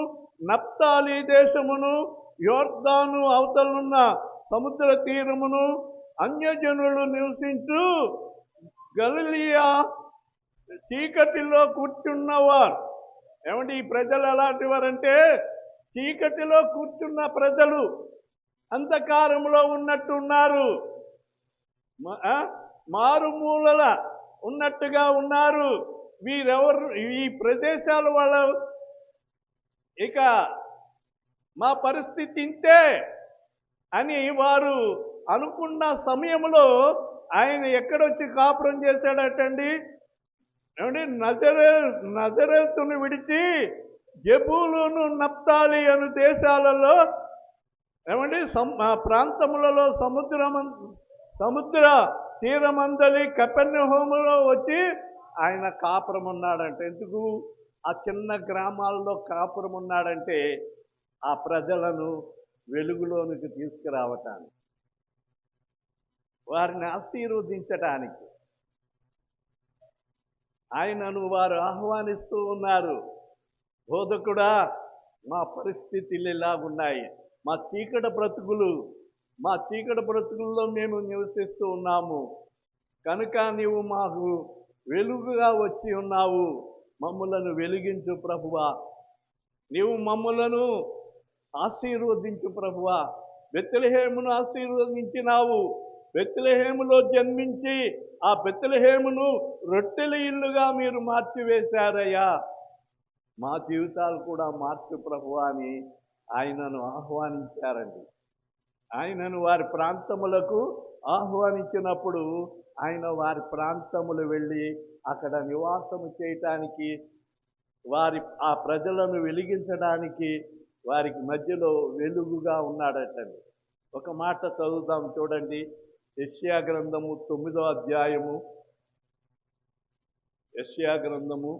నప్తాలి దేశమును యోర్దాను అవతలున్న సముద్ర తీరమును అన్యజనులు నివసించు గలిలియా చీకటిలో కూర్చున్నవారు. ఏమంటే ఈ ప్రజలు ఎలాంటి వారంటే చీకటిలో కూర్చున్న ప్రజలు, అంధకారంలో ఉన్నట్టున్నారు, మారుమూలల ఉన్నట్టుగా ఉన్నారు. వీరెవరు? ఈ ప్రదేశాల వాళ్ళు ఇక మా పరిస్థితి ఇంతే అని వారు అనుకున్న సమయంలో ఆయన ఎక్కడొచ్చి కాపురం చేశాడటండి? ఏమండి, నజరేతును విడిచి జెబూలూను నప్తాలి అను దేశాలలో ఏమండి ప్రాంతములలో సముద్ర తీరమందలి కపెర్నహూములో వచ్చి ఆయన కాపురం ఉన్నాడంటే, ఎందుకు ఆ చిన్న గ్రామాల్లో కాపురం ఉన్నాడంటే ఆ ప్రజలను వెలుగులోనికి తీసుకురావటానికి, వారిని ఆశీర్వదించటానికి ఆయనను వారు ఆహ్వానిస్తూ ఉన్నారు. బోధకుడా, మా పరిస్థితులు ఇలాగున్నాయి, మా చీకటి బ్రతుకుల్లో మేము నివసిస్తూ ఉన్నాము కనుక నీవు మాకు వెలుగుగా వచ్చి ఉన్నావు, మమ్ములను వెలిగించు ప్రభువా, నీవు మమ్ములను ఆశీర్వదించు ప్రభువా. బెత్లెహేమును ఆశీర్వదించినావు, బెత్లెహేములో జన్మించి ఆ బెత్లెహేమును రొట్టెల ఇల్లుగా మీరు మార్చివేశారయ్యా, మా జీవితాలు కూడా మార్చు ప్రభువా అని ఆయనను ఆహ్వానించారండి. ఆయనను వారి ప్రాంతములకు ఆహ్వానించినప్పుడు ఆయన వారి ప్రాంతములు వెళ్ళి అక్కడ నివాసము చేయటానికి, ఆ ప్రజలను వెలిగించడానికి వారికి మధ్యలో వెలుగుగా ఉన్నాడటండి. ఒక మాట చదువుదాం చూడండి. యెషయా గ్రంథము 9వ అధ్యాయము, యెషయా గ్రంథము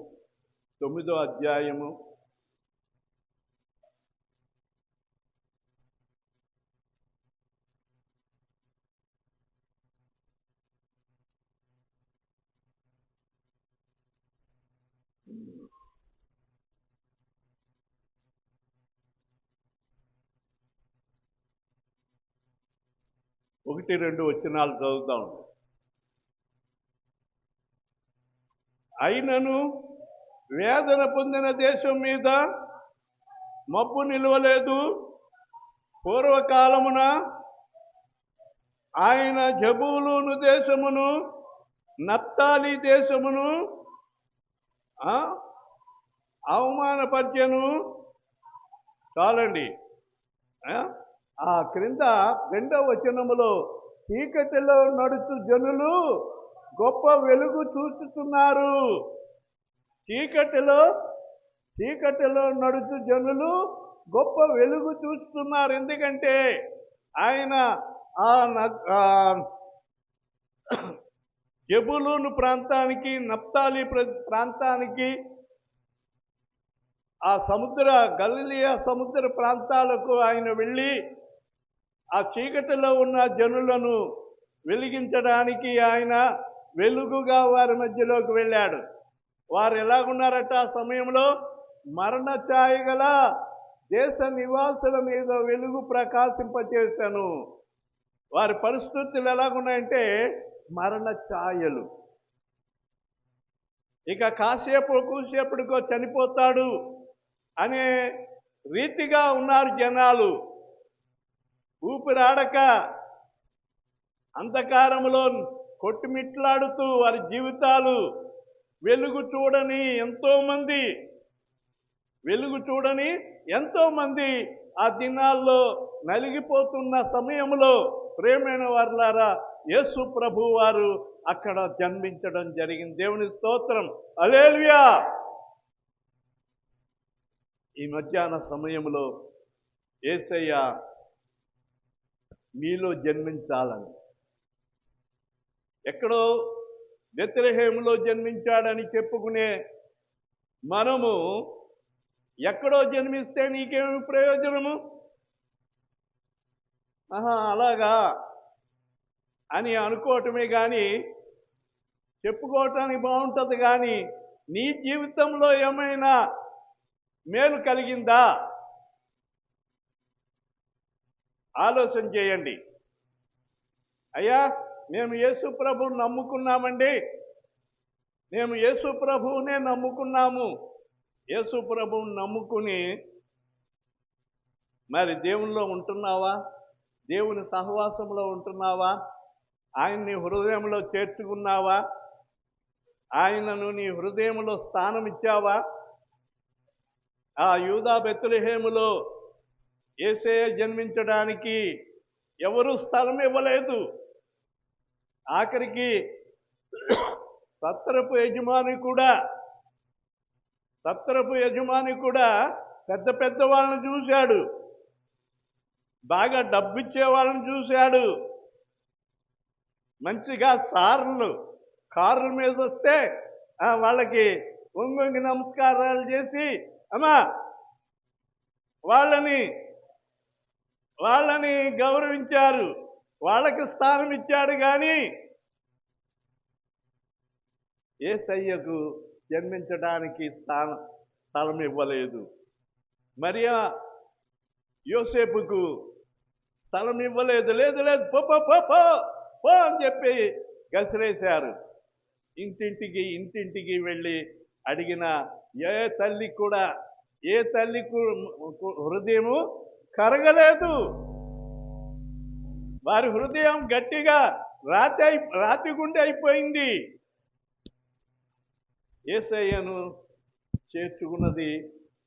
9వ అధ్యాయము 1-2 వచనాలు చదువుతాం. అయినను వేదన పొందిన దేశం మీద మబ్బు నిలవలేదు. పూర్వకాలమున ఆయన జెబూలూను దేశమును నప్తాలి దేశమును అవమానపరిచెను. చాలండి. ఆ క్రింద 2వ వచనములో చీకటిలో నడుచు జనులు గొప్ప వెలుగు చూస్తున్నారు. చీకటిలో నడుచు జనులు గొప్ప వెలుగు చూస్తున్నారు. ఎందుకంటే ఆయన జెబూలూను ప్రాంతానికి, నప్తాలి ప్రాంతానికి, ఆ గలిలియా సముద్ర ప్రాంతాలకు ఆయన వెళ్ళి ఆ చీకటిలో ఉన్న జనులను వెలిగించడానికి ఆయన వెలుగుగా వారి మధ్యలోకి వెళ్ళాడు. వారు ఎలాగున్నారట? ఆ సమయంలో మరణ ఛాయ గల దేశ నివాసుల మీద వెలుగు ప్రకాశింపచేశాను. వారి పరిస్థితులు ఎలాగున్నాయంటే మరణ ఛాయలు. ఇక కూసేపటికో చనిపోతాడు అనే రీతిగా ఉన్నారు జనాలు. ఊపిరాడక అంధకారములో కొట్టుమిట్లాడుతూ వారి జీవితాలు వెలుగు చూడని ఎంతో మంది ఆ దినాల్లో నలిగిపోతున్న సమయంలో ప్రేమైన వారులారా యేసు ప్రభు వారు అక్కడ జన్మించడం జరిగింది. దేవుని స్తోత్రం, హల్లెలూయా. ఈ మధ్యాహ్న సమయంలో యేసయ్య మీలో జన్మించాలని, ఎక్కడో బెత్లెహేములో జన్మించాడని చెప్పుకునే మనము ఎక్కడో జన్మిస్తే నీకేమి ప్రయోజనము? అలాగా అని అనుకోవటమే కానీ, చెప్పుకోవటానికి బాగుంటుంది కానీ నీ జీవితంలో ఏమైనా మేలు కలిగిందా? ఆలోచన చేయండి. అయ్యా, మేము యేసు ప్రభువుని నమ్ముకున్నామండి, మేము యేసు ప్రభువునే నమ్ముకున్నాము. యేసు ప్రభువుని నమ్ముకుని మరి దేవునిలో ఉంటున్నావా? దేవుని సహవాసంలో ఉంటున్నావా? ఆయన్ని హృదయంలో చేర్చుకున్నావా? ఆయనను నీ హృదయంలో స్థానం ఇచ్చావా? ఆ యూదా బెత్లెహేములో యేసయ్య జన్మించడానికి ఎవరు స్థలం ఇవ్వలేదు. ఆఖరికి సత్రపు యజమాని కూడా పెద్ద పెద్ద వాళ్ళని చూశాడు, బాగా డబ్బిచ్చే వాళ్ళని చూశాడు. మంచిగా కారుల మీద వస్తే వాళ్ళకి వంగి నమస్కారాలు చేసి అమ్మా వాళ్ళని గౌరవించారు, వాళ్ళకి స్థానం ఇచ్చాడు. కానీ యేసయ్యకు జన్మించడానికి స్థలం ఇవ్వలేదు. మరియా యోసేపుకు స్థలం ఇవ్వలేదు. లేదు పో అని చెప్పి గసిరేశారు. ఇంటింటికి వెళ్ళి అడిగిన ఏ తల్లి హృదయము కరగలేదు. వారి హృదయం గట్టిగా రాతి గుండె అయిపోయింది. యేసయ్యను చేర్చుకున్నది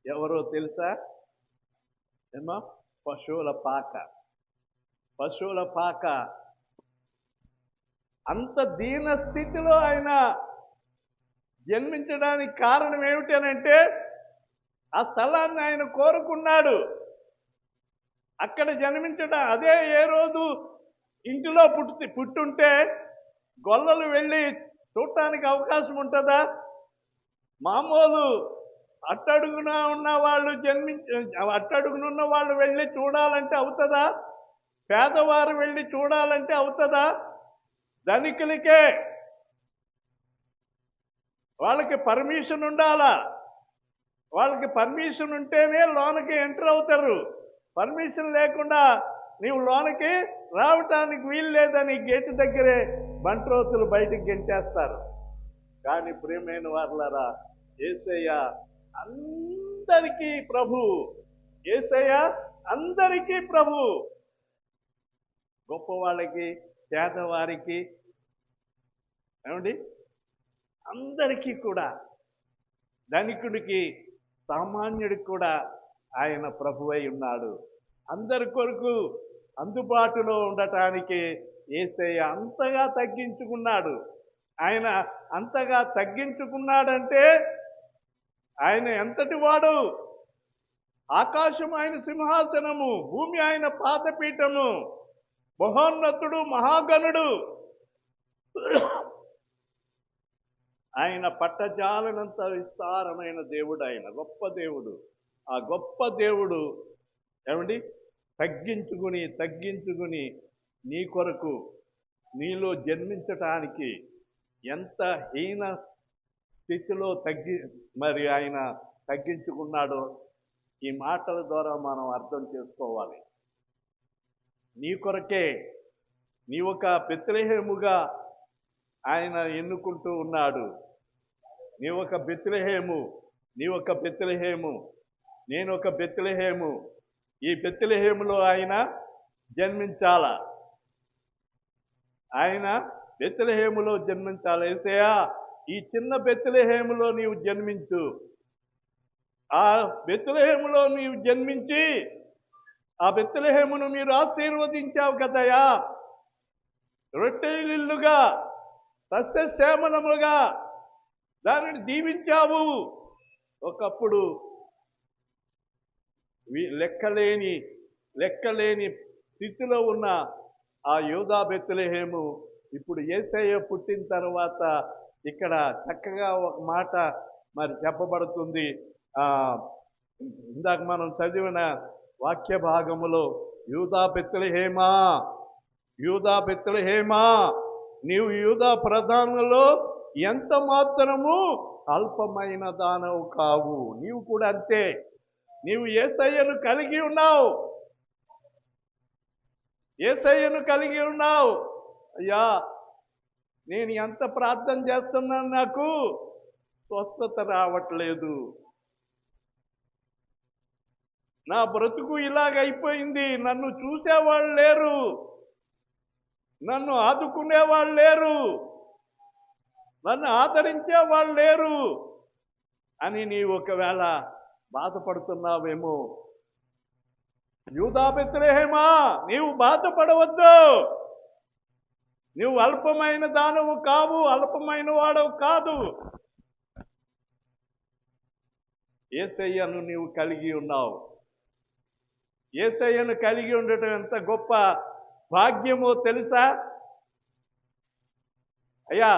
ఎవరో తెలుసా? ఏమో పశువుల పాక. అంత దీన స్థితిలో ఆయన జన్మించడానికి కారణం ఏమిటనంటే ఆ స్థలాన్ని ఆయన కోరుకున్నాడు. అక్కడ జన్మించడం, అదే ఏ రోజు ఇంటిలో పుట్టుంటే గొల్లలు వెళ్ళి చూడటానికి అవకాశం ఉంటుందా? మామూలు అట్టడుగున ఉన్న వాళ్ళు వెళ్ళి చూడాలంటే అవుతుందా? పేదవారు వెళ్ళి చూడాలంటే అవుతుందా? ధనికులకే వాళ్ళకి పర్మిషన్ ఉండాలా. వాళ్ళకి పర్మిషన్ ఉంటేనే లోనకి ఎంటర్ అవుతారు. పర్మిషన్ లేకుండా నీవు లోనకి రావటానికి వీలు లేదని గేటు దగ్గరే బంట్రోతులు బయటికి గెంటేస్తారు. కానీ ప్రియమైన వారలారా, యేసయ్య అందరికీ ప్రభు. యేసయ్య అందరికీ ప్రభు. గొప్పవాళ్ళకి, పేదవారికి, ఏమండి, అందరికీ కూడా, ధనికుడికి, సామాన్యుడికి కూడా ఆయన ప్రభువై ఉన్నాడు. అందరి కొరకు అందుబాటులో ఉండటానికి యేసయ్య అంతగా తగ్గించుకున్నాడు. ఆయన అంతగా తగ్గించుకున్నాడంటే ఆయన ఎంతటి వాడు? ఆకాశం ఆయన సింహాసనము, భూమి ఆయన పాదపీఠము, మహోన్నతుడు, మహాగణుడు. ఆయన పట్టజాలనంత విస్తారమైన దేవుడు. ఆయన గొప్ప దేవుడు. ఆ గొప్ప దేవుడు ఏమండి తగ్గించుకుని నీ కొరకు నీలో జన్మించటానికి ఎంత హీన స్థితిలో మరి ఆయన తగ్గించుకున్నాడో ఈ మాటల ద్వారా మనం అర్థం చేసుకోవాలి. నీ కొరకే నీ ఒక బెత్లెహేముగా ఆయన ఎన్నుకుంటూ ఉన్నాడు. నీ ఒక బెత్లెహేము, నేను ఒక బెత్లెహేము. ఈ బెత్లెహేములో ఆయన జన్మించాల. ఆయన బెత్లెహేములో జన్మించాలి. యేసయ్యా, ఈ చిన్న బెత్లెహేములో నీవు జన్మించు. ఆ బెత్లెహేములో నీవు జన్మించి ఆ బెత్లెహేమును మీరు ఆశీర్వదించావు కదయా. రొట్టెలిల్లుగా, సస్యశ్యామలముగా దానిని దీవించావు. ఒకప్పుడు లెక్కలేని స్థితిలో ఉన్న ఆ యూదా బెత్లెహేము ఇప్పుడు యేసయ్య పుట్టిన తర్వాత ఇక్కడ చక్కగా ఒక మాట మరి చెప్పబడుతుంది. ఇందాక మనం చదివిన వాక్య భాగములో యూదా బెత్లెహేమా, యూదా బెత్లెహేమా, నీవు యూదా ప్రధానులలో ఎంత మాత్రము అల్పమైన దానవు కావు. నీవు కూడా అంతే. నీవు యేసయ్యను కలిగి ఉన్నావు, యేసయ్యను కలిగి ఉన్నావు. అయ్యా, నేను ఎంత ప్రార్థన చేస్తున్నాను, నాకు స్వస్థత రావట్లేదు, నా బ్రతుకు ఇలాగైపోయింది, నన్ను చూసేవాళ్ళు లేరు, నన్ను ఆదుకునేవాళ్ళు లేరు, నన్ను ఆదరించే వాళ్ళు లేరు అని నీవు ఒకవేళ బాధపడుతున్నావేమో. యూదా బెత్లెహేమా, నీవు బాధపడవద్దు. నువ్వు అల్పమైన దానవు కావు, అల్పమైన వాడవు కాదు. యేసయ్యను నీవు కలిగి ఉన్నావు. యేసయ్యను కలిగి ఉండటం ఎంత గొప్ప భాగ్యమో తెలుసా? అయ్యా,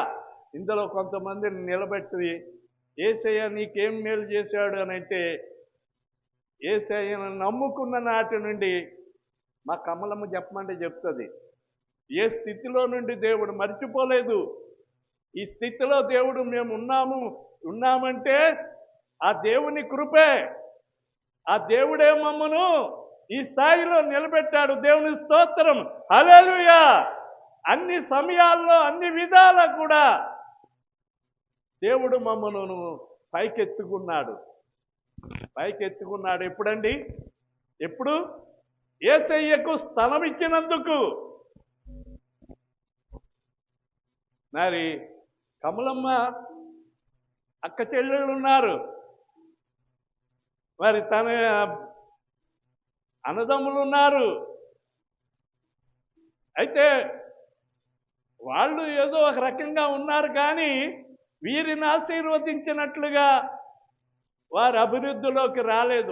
ఇందులో కొంతమందిని నిలబెట్టి యేసయ్య నీకేం మేలు చేశాడు అని అంటే, యేసయ్యను నమ్ముకున్న నాటి నుండి మా కమలమ్మ చెప్పమంటే చెప్తుంది. ఏ స్థితిలో నుండి దేవుడు మర్చిపోలేదు. ఈ స్థితిలో దేవుడు మేము ఉన్నామంటే ఆ దేవుని కృపే. ఆ దేవుడే మమ్మను ఈ స్థాయిలో నిలబెట్టాడు. దేవుని స్తోత్రం, హల్లెలూయా. అన్ని సమయాల్లో అన్ని విధాలా కూడా దేవుడు మమ్మను పైకెత్తుకున్నాడు. ఎప్పుడండి? ఎప్పుడు? యేసయ్యకు స్థలం ఇచ్చినందుకు. మరి కమలమ్మ అక్క చెల్లెళ్ళు ఉన్నారు, మరి తన అన్నదమ్ములు ఉన్నారు. అయితే వాళ్ళు ఏదో ఒక రకంగా ఉన్నారు, కానీ వీరిని ఆశీర్వదించినట్లుగా వారు అభివృద్ధిలోకి రాలేదు.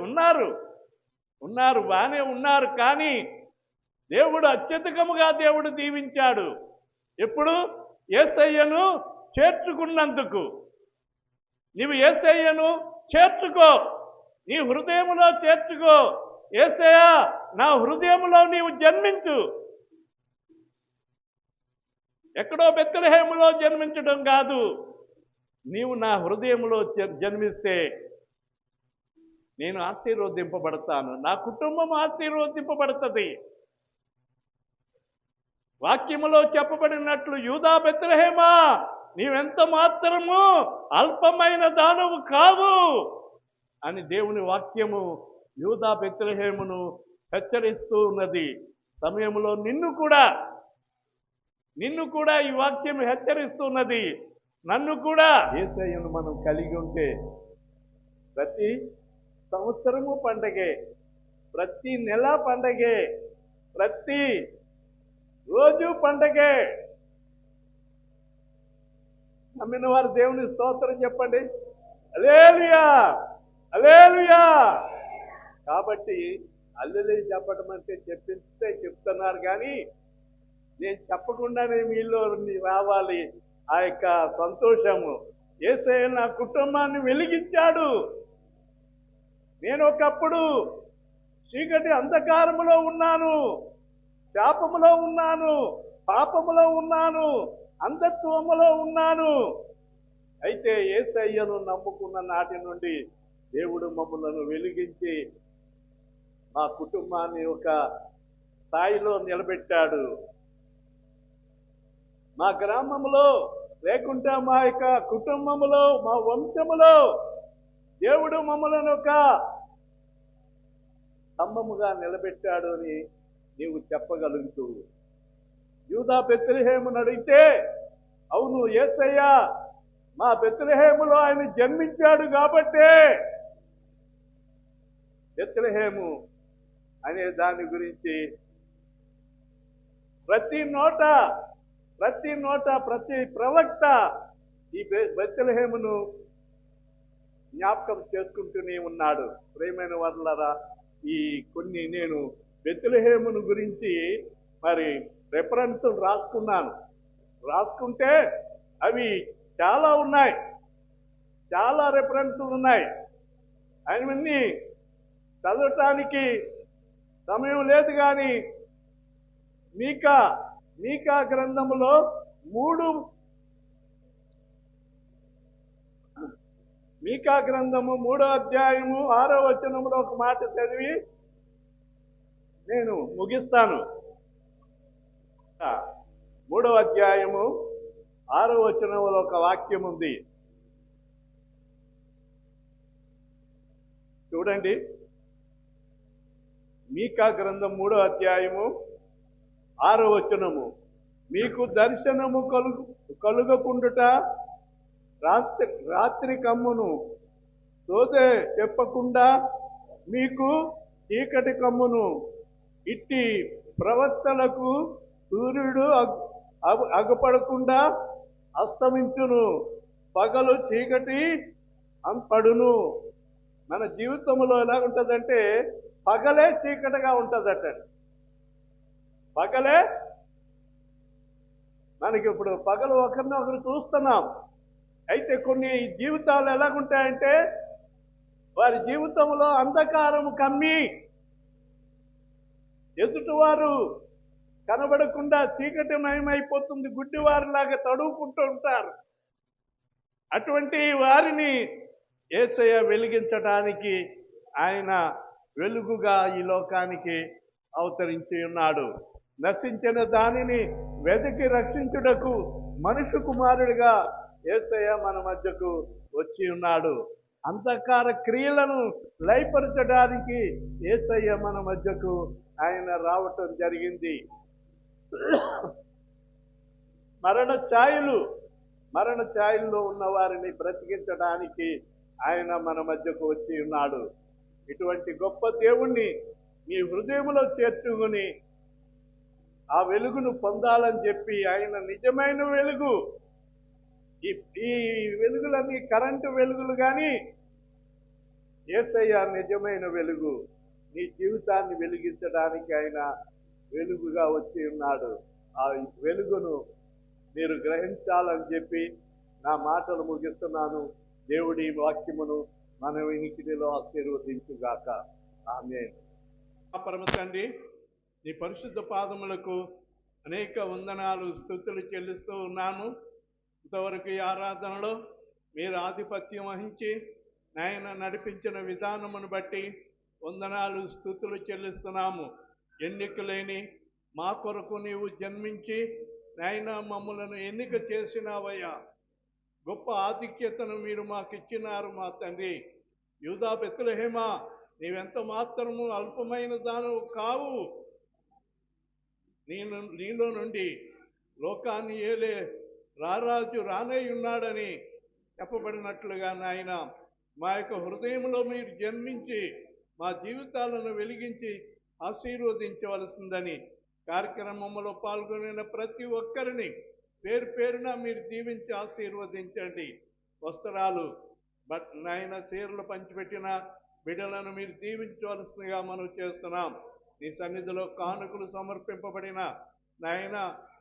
ఉన్నారు బాగానే ఉన్నారు, కానీ దేవుడు అత్యధికముగా దేవుడు దీవించాడు. ఎప్పుడు? యేసయ్యను చేర్చుకున్నందుకు. నీవు యేసయ్యను చేర్చుకో, నీ హృదయములో చేర్చుకో. యేసయ్య నా హృదయములో నీవు జన్మించు. ఎక్కడో బెత్లెహేములో జన్మించడం కాదు, నీవు నా హృదయములో జన్మిస్తే నేను ఆశీర్వదింపబడతాను, నా కుటుంబం ఆశీర్వదింపబడుతుంది. వాక్యములో చెప్పబడినట్లు యూదా బెత్లెహేమా, నీవెంత మాత్రము అల్పమైన దానవు కావు అని దేవుని వాక్యము యూదా బెత్లెహేమును హెచ్చరిస్తూ ఉన్నది. సమయంలో నిన్ను కూడా ఈ వాక్యం హెచ్చరిస్తున్నది. నన్ను కూడా. యేసయ్యను మనం కలిగి ఉంటే ప్రతి సంవత్సరము పండగే, ప్రతి నెల పండగే, ప్రతి రోజు పండగే. నమ్మిన వారు దేవుని స్తోత్రం చెప్పండి. హల్లెలూయా, హల్లెలూయా. కాబట్టి హల్లెలూయా చెప్పడం అంటే చెప్పిస్తే చెప్తున్నారు, కానీ నేను చెప్పకుండానే మీలో రావాలి ఆ యొక్క సంతోషము. యేసయ్య నా కుటుంబాన్ని వెలిగించాడు. నేను ఒకప్పుడు చీకటి అంధకారములో ఉన్నాను, శాపములో ఉన్నాను, పాపములో ఉన్నాను, అంధత్వములో ఉన్నాను. అయితే యేసయ్యను నమ్ముకున్న నాటి నుండి దేవుడు మమ్మలను వెలిగించి మా కుటుంబాన్ని ఒక స్థాయిలో నిలబెట్టాడు. మా గ్రామంలో లేకుంటే మా యొక్క కుటుంబములో, మా వంశములో దేవుడు మమ్మలను ఒక స్తంభముగా నిలబెట్టాడు అని నీవు చెప్పగలుగుతూ, యూదా బెత్లెహేమును అడిగితే, అవును యేసయ్య మా బెత్లెహేములో ఆయన జన్మించాడు కాబట్టే బెత్లెహేము అనే దాని గురించి ప్రతి నోట ప్రతి ప్రవక్త ఈ బెత్లెహేమును జ్ఞాపకం చేసుకుంటూనే ఉన్నాడు. ప్రియమైన వారులారా, నేను బెత్లెహేమును గురించి మరి రెఫరెన్సులు రాసుకున్నాను. రాసుకుంటే అవి చాలా ఉన్నాయి, చాలా రెఫరెన్స్లు ఉన్నాయి. అవన్నీ చదవటానికి సమయం లేదు. కానీ మీకా గ్రంథములో మీకా గ్రంథము 3వ అధ్యాయము 6వ వచనంలో ఒక మాట చదివి నేను ముగిస్తాను. 3వ అధ్యాయము 6వ వచనంలో ఒక వాక్యం ఉంది, చూడండి. మీకా గ్రంథం 3వ అధ్యాయము 6వ వచనము. మీకు దర్శనము కలుగకుండుట రాత్రి కమ్మును, సోదే చెప్పకుండా మీకు చీకటి కమ్మును. ఇట్టి ప్రవక్తలకు సూర్యుడు అగుపడకుండా అస్తమించును, పగలు చీకటి పడును. మన జీవితంలో ఎలా ఉంటుందంటే పగలే చీకటిగా ఉంటుందట. పగలే మనకి ఇప్పుడు పగలు ఒకరినొకరు చూస్తున్నాం. అయితే కొన్ని జీవితాలు ఎలాగుంటాయంటే వారి జీవితంలో అంధకారము కమ్మి ఎదుటివారు కనబడకుండా చీకటి మయమైపోతుంది, గుడ్డివారిలాగా తడువుకుంటూ ఉంటారు. అటువంటి వారిని యేసయ్య వెలిగించడానికి ఆయన వెలుగుగా ఈ లోకానికి అవతరించి ఉన్నాడు. నశించిన దానిని వెతికి రక్షించుటకు మనుష్య కుమారుడిగా యేసయ్య మన మధ్యకు వచ్చి ఉన్నాడు. అంధకార క్రియలను లయపరచడానికి యేసయ్య మన మధ్యకు ఆయన రావటం జరిగింది. మరణ ఛాయల్లో ఉన్న వారిని బ్రతికించడానికి ఆయన మన మధ్యకు వచ్చి ఉన్నాడు. ఇటువంటి గొప్ప దేవుణ్ణి మీ హృదయంలో చేర్చుకుని ఆ వెలుగును పొందాలని చెప్పి ఆయన నిజమైన వెలుగు. ఈ వెలుగులన్నీ కరెంటు వెలుగులు, కానీ యేసయ్య నిజమైన వెలుగు. నీ జీవితాన్ని వెలిగించడానికి ఆయన వెలుగుగా వచ్చి ఉన్నాడు. ఆ వెలుగును మీరు గ్రహించాలని చెప్పి నా మాటలు ముగిస్తున్నాను. దేవుడి వాక్యమును మన వినికిడిలో ఆశీర్వదించుగాక. ఆమేన్. పరమ తండ్రి, నీ పరిశుద్ధ పాదములకు అనేక వందనాలు, స్తుతులు చెల్లిస్తూ ఉన్నాను. ఇంతవరకు ఈ ఆరాధనలో మీరు ఆధిపత్యం వహించి నాయన నడిపించిన విధానమును బట్టి వందనాలు, స్తుతులు చెల్లిస్తున్నాము. ఎన్నిక లేని మా కొరకు నీవు జన్మించి నాయన మమ్మలను ఎన్నిక చేసినావయ్యా. గొప్ప ఆధిక్యతను మీరు మాకు ఇచ్చినారు మా తండ్రి. యూదా బెత్లెహేమా, నీవెంత మాత్రము అల్పమైన దానవు కావు. నీలో నుండి లోకాన్ని ఏలే రారాజు రానై ఉన్నాడని చెప్పబడినట్లుగా నాయన మా యొక్క హృదయంలో మీరు జన్మించి మా జీవితాలను వెలిగించి ఆశీర్వదించవలసిందని కార్యక్రమంలో పాల్గొనిన ప్రతి ఒక్కరిని పేరు పేరున మీరు దీవించి ఆశీర్వదించండి. వస్త్రాలు నాయన చీరలు పంచిపెట్టిన బిడ్డలను మీరు దీవించవలసిందిగా మనం చేస్తున్నాం. నీ సన్నిధిలో కానుకలు సమర్పింపబడిన నాయన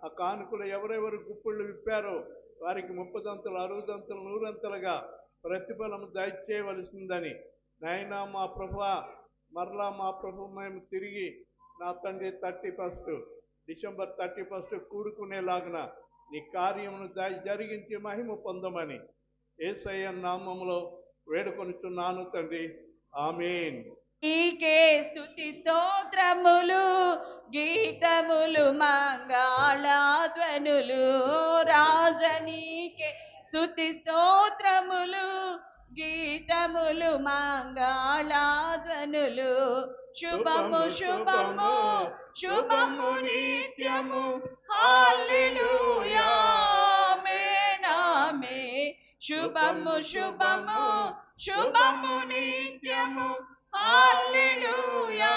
ఆ కానుకలు ఎవరెవరు గుప్పుళ్ళు విప్పారో వారికి 30 60 100 ప్రతిఫలం దయచేయవలసిందని నాయన మా ప్రభువా, మరలా మా ప్రభు మేము తిరిగి నా తండ్రి 31 డిసెంబర్ 31 కూడుకునేలాగున నీ కార్యమును జరిగించి మహిమ పొందమని యేసయ్య నామములో వేడుకొనుచున్నాను తండ్రి. ఆమేన్. నీకే స్తుతి స్తోత్రములు, గీతములు, మంగళధ్వనులు. రాజనీకే స్తుతి స్తోత్రములు, గీతములు, మంగళధ్వనులు. శుభము శుభము శుభము నిత్యము. హల్లెలూయా ఆమేన్ ఆమేన్. శుభము శుభము శుభము నిత్యము. హల్లెలూయా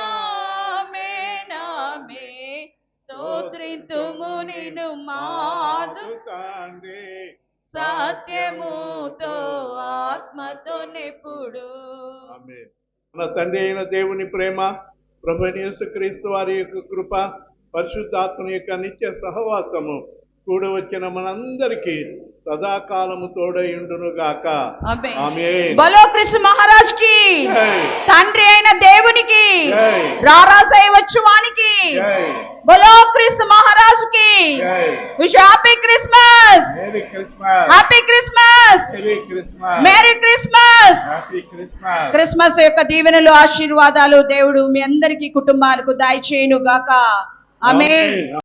ఆమేన్ ఆమేన్. స్తోత్రింతుము నిన్ను మాదు తండ్రి, సత్యముతో ఆత్మతో నెప్పుడు. ఆమేన్. మన తండ్రి అయిన దేవుని ప్రేమ, ప్రభువైన యేసుక్రీస్తు వారి యొక్క కృప, పరిశుద్ధాత్మ యొక్క నిత్య సహవాసము కూడి వచ్చిన మనందరికీ సదాకాలము తోడయుండును గాక. ఆమేన్. ఆమేన్. బలో క్రీస్తు మహారాజ్ కి, జై. తండ్రి అయిన దేవునికి, జై. రారాజై వచ్చు వానికి, జై. బలో క్రీస్తు మహారాజ్ కి. జై. Wish happy Christmas, merry Christmas. Happy Christmas, merry Christmas. Merry Christmas. Happy Christmas. Christmas యొక్క దీవెనలు, ఆశీర్వాదాలు దేవుడు మీ అందరికీ కుటుంబాలకు దయచేయును గాక. ఆమేన్. ఆమేన్.